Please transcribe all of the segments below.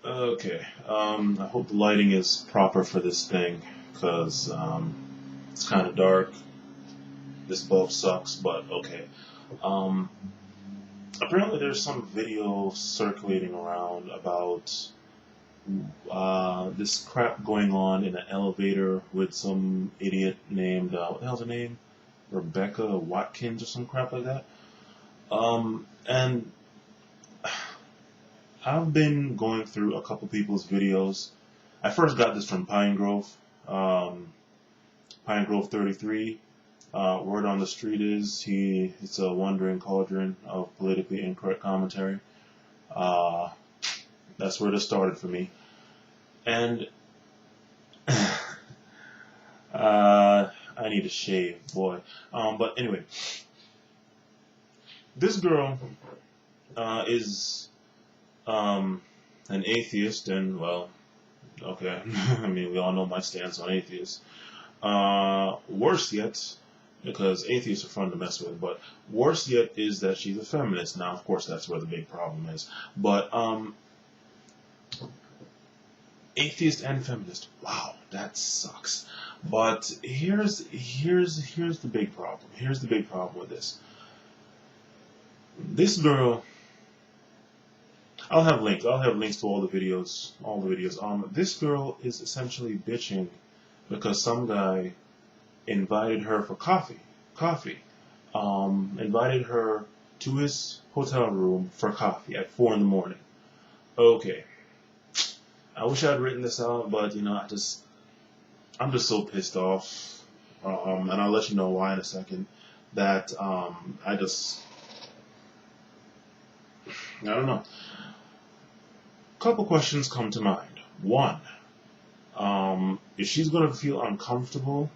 Okay. I hope the lighting is proper for this thing, because it's kind of dark. This bulb sucks, but okay. Um, Apparently, there's some video circulating around about this crap going on in an elevator with some idiot named what the hell's her name? Rebecca Watkins or some crap like that. And I've been going through a couple people's videos. I first got this from Pine Grove, um, Pine Grove 33. Word on the street is it's a wandering cauldron of politically incorrect commentary. Uh, that's where this started for me. And I need a shave, boy. But anyway, this girl is an atheist, and well, okay. I mean, we all know my stance on atheists. Worse yet, because atheists are fun to mess with, but worse yet is that she's a feminist. Now, of course, that's where the big problem is. But atheist and feminist. Wow, that sucks. But here's the big problem. Here's the big problem with this. This girl, I'll have links. I'll have links to all the videos. All the videos. This girl is essentially bitching because some guy invited her for coffee. Invited her to his hotel room for coffee at 4 in the morning. Okay. I wish I'd written this out, but I'm just so pissed off. And I'll let you know why in a second. That I don't know. Couple questions come to mind. One, if she's going to feel uncomfortable.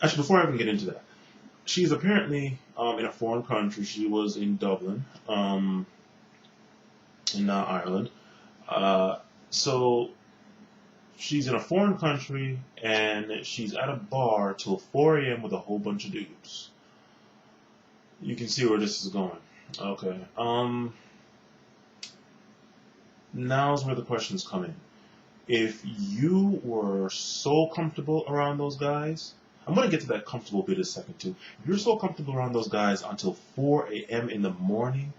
Actually, before I even get into that, she's apparently in a foreign country. She was in Dublin, in Ireland. So she's in a foreign country and she's at a bar till 4 a.m. with a whole bunch of dudes. You can see where this is going. Okay. Now's where the questions come in. If you were so comfortable around those guys, I'm going to get to that comfortable bit in a second too. If you're so comfortable around those guys until 4 a.m. in the morning,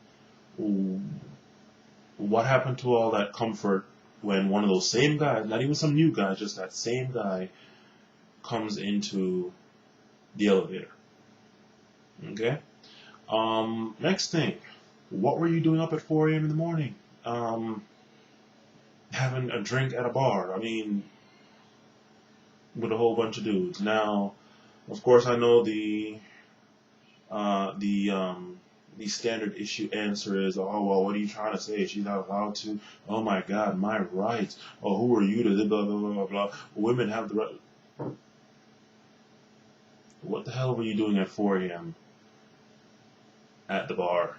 what happened to all that comfort when one of those same guys, not even some new guy, just that same guy, comes into the elevator? Okay? Next thing, what were you doing up at 4 a.m. in the morning? Having a drink at a bar. I mean, with a whole bunch of dudes. Now, of course, I know the standard issue answer is, oh well, what are you trying to say? She's not allowed to. Oh my God, my rights. Oh, who are you to blah blah blah blah blah? Women have the right. What the hell were you doing at 4 a.m. at the bar,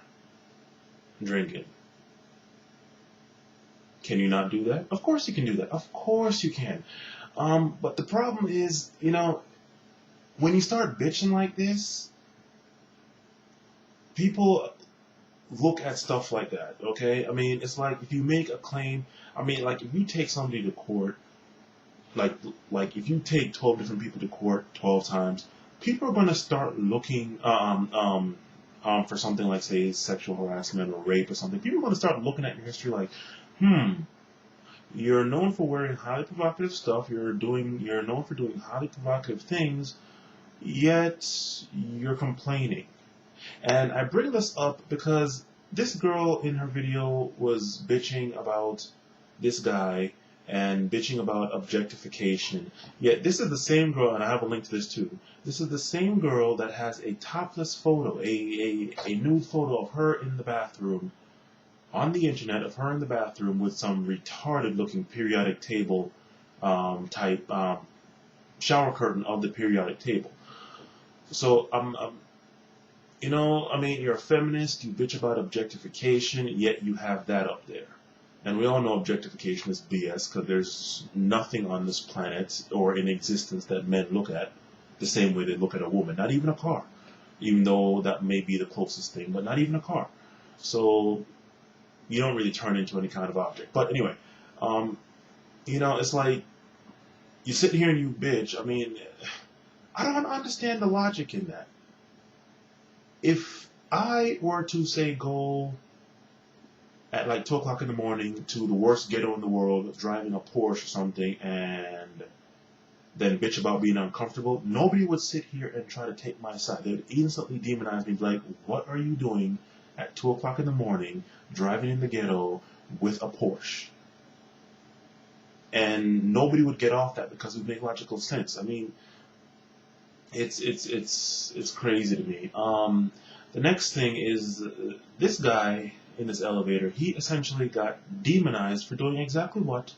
drinking? Can you not do that? Of course you can do that. Of course you can. But the problem is, when you start bitching like this, people look at stuff like that, okay? I mean, it's like if you make a claim, I mean, like if you take somebody to court, like if you take 12 different people to court 12 times, people are going to start looking for something like, say, sexual harassment or rape or something. People are going to start looking at your history like, you're known for wearing highly provocative stuff, you're known for doing highly provocative things, yet you're complaining. And I bring this up because this girl in her video was bitching about this guy and bitching about objectification. Yet this is the same girl, and I have a link to this too. This is the same girl that has a topless photo, a nude photo of her in the bathroom, on the internet, of her in the bathroom with some retarded looking periodic table type shower curtain of the periodic table. So I mean, you're a feminist, you bitch about objectification, yet you have that up there. And we all know objectification is BS, because there's nothing on this planet or in existence that men look at the same way they look at a woman. Not even a car. Even though that may be the closest thing, but not even a car. So you don't really turn into any kind of object. But anyway, you know, it's like you sit here and you bitch. I mean, I don't understand the logic in that. If I were to say go at like 2 o'clock in the morning to the worst ghetto in the world, driving a Porsche or something, and then bitch about being uncomfortable, nobody would sit here and try to take my side. They would instantly demonize me, like, what are you doing at 2 o'clock in the morning, driving in the ghetto with a Porsche? And nobody would get off that because it would make logical sense. I mean, it's crazy to me. The next thing is this guy in this elevator. He essentially got demonized for doing exactly what,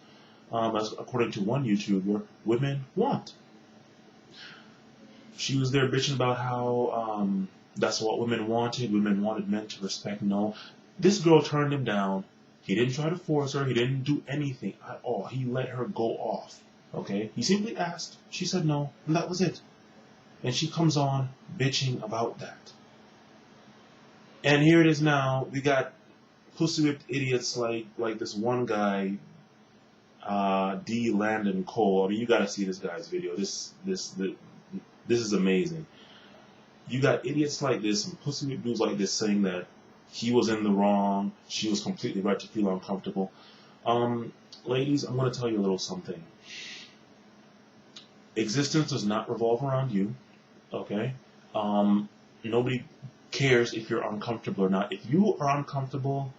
as according to one YouTuber, women want. She was there bitching about how that's what women wanted. Women wanted men to respect. No, this girl turned him down. He didn't try to force her. He didn't do anything at all. He let her go off. Okay? He simply asked. She said no, and that was it. And she comes on bitching about that. And here it is now. We got pussy whipped idiots like this one guy, DLandonCole. I mean, you gotta see this guy's video. This is amazing. You got idiots like this and pussy whipped dudes like this saying that he was in the wrong, she was completely right to feel uncomfortable. Ladies, I'm gonna tell you a little something. Existence does not revolve around you. Okay? Nobody cares if you're uncomfortable or not. If you are uncomfortable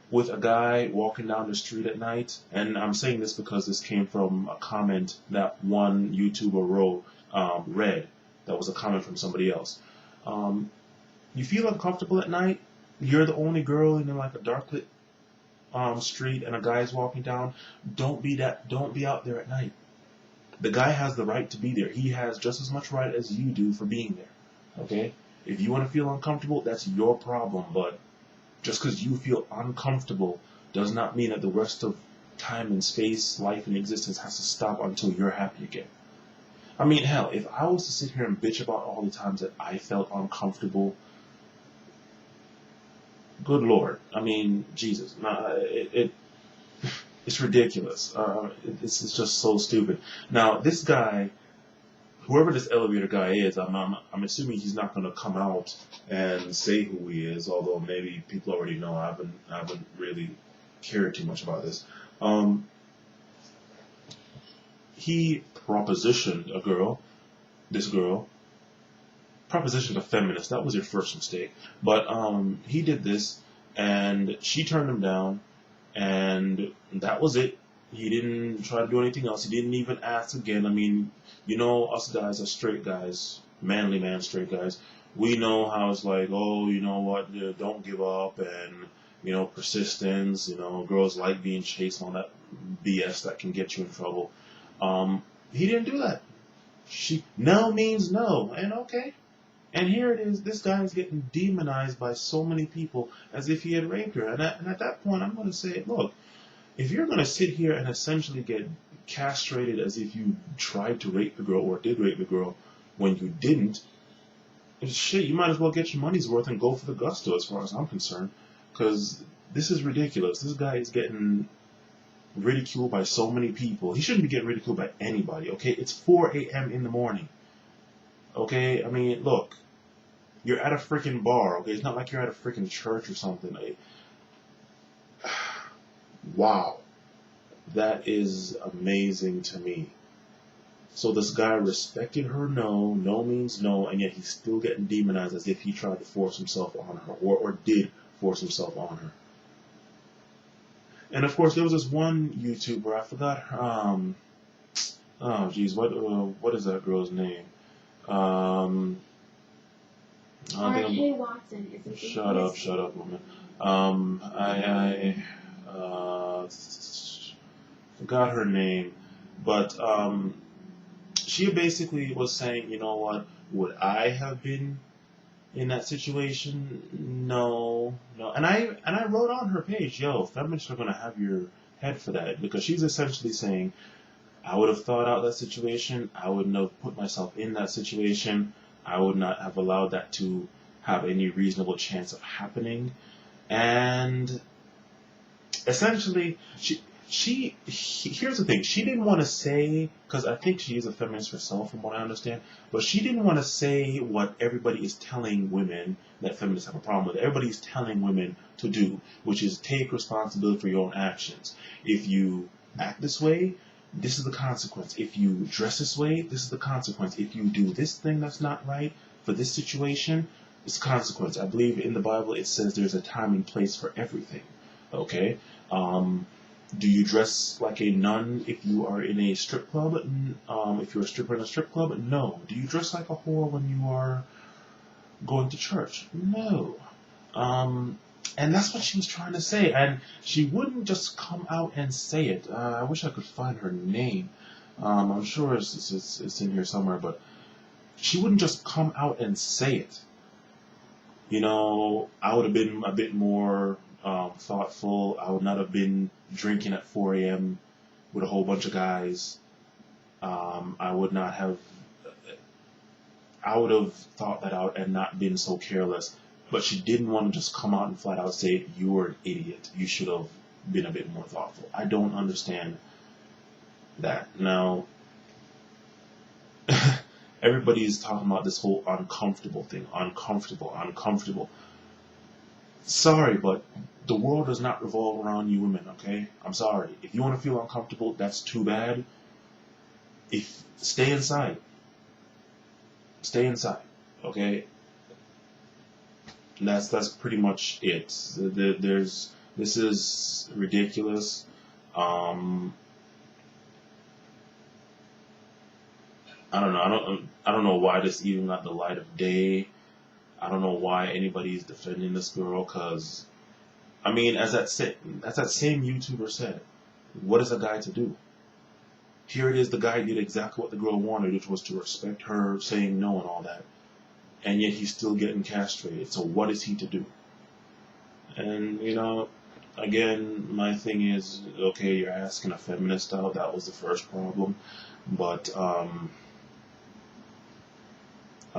with a guy walking down the street at night, and I'm saying this because this came from a comment that one YouTuber read, that was a comment from somebody else. You feel uncomfortable at night, you're the only girl in like a dark lit street and a guy's walking down, don't be out there at night. The guy has the right to be there. He has just as much right as you do for being there. Okay? If you want to feel uncomfortable, that's your problem, but just because you feel uncomfortable does not mean that the rest of time and space, life and existence has to stop until you're happy again. I mean, hell, if I was to sit here and bitch about all the times that I felt uncomfortable, good Lord. I mean, Jesus. It's ridiculous. It's just so stupid. Now, this guy, whoever this elevator guy is, I'm assuming he's not going to come out and say who he is, although maybe people already know. I haven't really cared too much about this. He propositioned a girl, propositioned a feminist. That was your first mistake. But he did this, and she turned him down, and that was it. He didn't try to do anything else. He didn't even ask again. I mean, you know, us guys are straight guys, manly man straight guys. We know how it's like, oh, you know what, don't give up, and, you know, persistence, you know, girls like being chased on that BS that can get you in trouble. He didn't do that. No means no, and okay. And here it is, this guy is getting demonized by so many people as if he had raped her. And at that point, I'm going to say, look, if you're going to sit here and essentially get castrated as if you tried to rape the girl or did rape the girl when you didn't, shit, you might as well get your money's worth and go for the gusto as far as I'm concerned. Because this is ridiculous. This guy is getting ridiculed by so many people. He shouldn't be getting ridiculed by anybody, okay? It's 4 a.m. in the morning. Okay? I mean, look, you're at a freaking bar, okay? It's not like you're at a freaking church or something. Wow. That is amazing to me. So this guy respected her no means no, and yet he's still getting demonized as if he tried to force himself on her, or did force himself on her. And of course, there was this one YouTuber, I forgot her, oh geez, what is that girl's name? R.K. Watson is a Shut up, woman. I forgot her name, but she basically was saying, you know what, would I have been in that situation? No. And I wrote on her page, yo, feminists are gonna have your head for that, because she's essentially saying, I would have thought out that situation, I wouldn't have put myself in that situation, I would not have allowed that to have any reasonable chance of happening, and essentially, here's the thing. She didn't want to say, because I think she is a feminist herself, from what I understand, but she didn't want to say what everybody is telling women that feminists have a problem with. Everybody is telling women to do, which is take responsibility for your own actions. If you act this way, this is the consequence. If you dress this way, this is the consequence. If you do this thing that's not right for this situation, it's consequence. I believe in the Bible it says there's a time and place for everything. Okay? Do you dress like a nun if you are in a strip club? If you're a stripper in a strip club? No. Do you dress like a whore when you are going to church? No. And that's what she was trying to say. And she wouldn't just come out and say it. I wish I could find her name. I'm sure it's in here somewhere, but she wouldn't just come out and say it. You know, I would have been a bit more thoughtful. I would not have been drinking at 4 a.m. with a whole bunch of guys. I would have thought that out and not been so careless. But she didn't want to just come out and flat out say, you were an idiot. You should have been a bit more thoughtful. I don't understand that. Now, everybody's talking about this whole uncomfortable thing. Uncomfortable. Sorry, but the world does not revolve around you women, okay? I'm sorry. If you want to feel uncomfortable, that's too bad. Stay inside. Stay inside, okay? And that's pretty much it. This is ridiculous. I don't know. I don't know why this even got the light of day. I don't know why anybody's defending this girl. Cause, I mean, as that same YouTuber said, what is a guy to do? Here it is. The guy did exactly what the girl wanted, which was to respect her saying no and all that. And yet he's still getting castrated. So what is he to do? And, you know, again, my thing is, okay, you're asking a feminist out. That was the first problem. But, I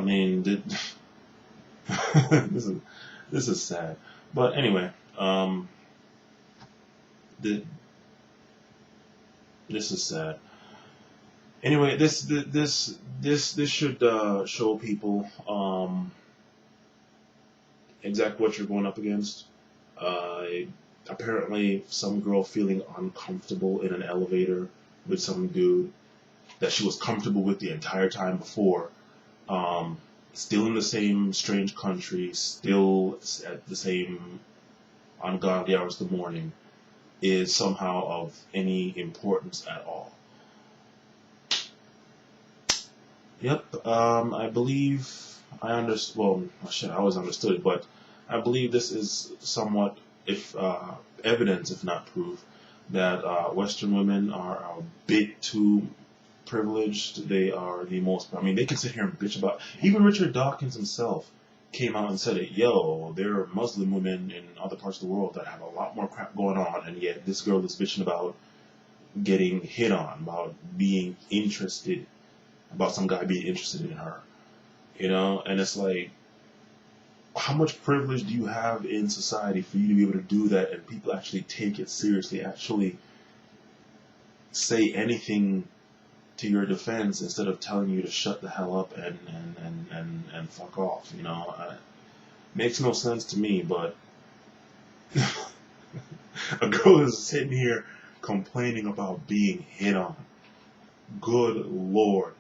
mean, this is sad. But anyway, this is sad. Anyway, this should show people exactly what you're going up against. Apparently, some girl feeling uncomfortable in an elevator with some dude that she was comfortable with the entire time before. Still in the same strange country, still at the same ungodly hours of the morning, is somehow of any importance at all. Yep, I believe I understand. Well, shit, I always understood it, but I believe this is somewhat, if evidence, if not proof, that Western women are a bit too privileged. They are the most. I mean, they can sit here and bitch about. Even Richard Dawkins himself came out and said it. Yo, there are Muslim women in other parts of the world that have a lot more crap going on, and yet this girl is bitching about getting hit on, about being interested. About some guy being interested in her, you know, and it's like, how much privilege do you have in society for you to be able to do that, and people actually take it seriously, actually say anything to your defense instead of telling you to shut the hell up and fuck off, you know? Makes no sense to me, but a girl is sitting here complaining about being hit on. Good Lord.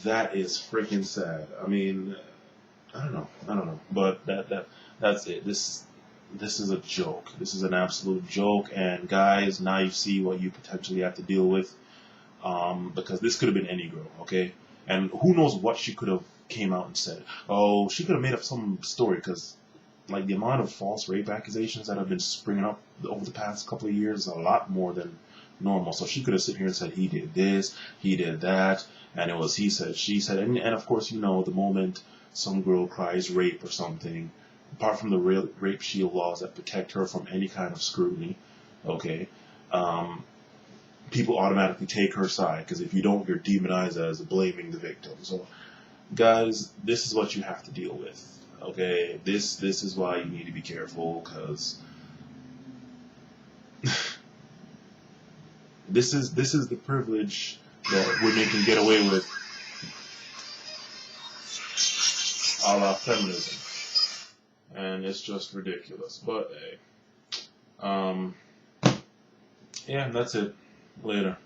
That is freaking sad. I mean, I don't know, but that's it. This is a joke. This is an absolute joke. And guys, now you see what you potentially have to deal with, because this could have been any girl, okay? And who knows what she could have came out and said. Oh, she could have made up some story, because like the amount of false rape accusations that have been springing up over the past couple of years is a lot more than normal. So she could have sit here and said he did this, he did that, and it was he said, she said, and of course, you know, the moment some girl cries rape or something, apart from the rape shield laws that protect her from any kind of scrutiny, okay, people automatically take her side, because if you don't, you're demonized as blaming the victim. So, guys, this is what you have to deal with, okay? This is why you need to be careful, because This is the privilege that women can get away with, a la feminism, and it's just ridiculous. But hey, yeah, that's it. Later.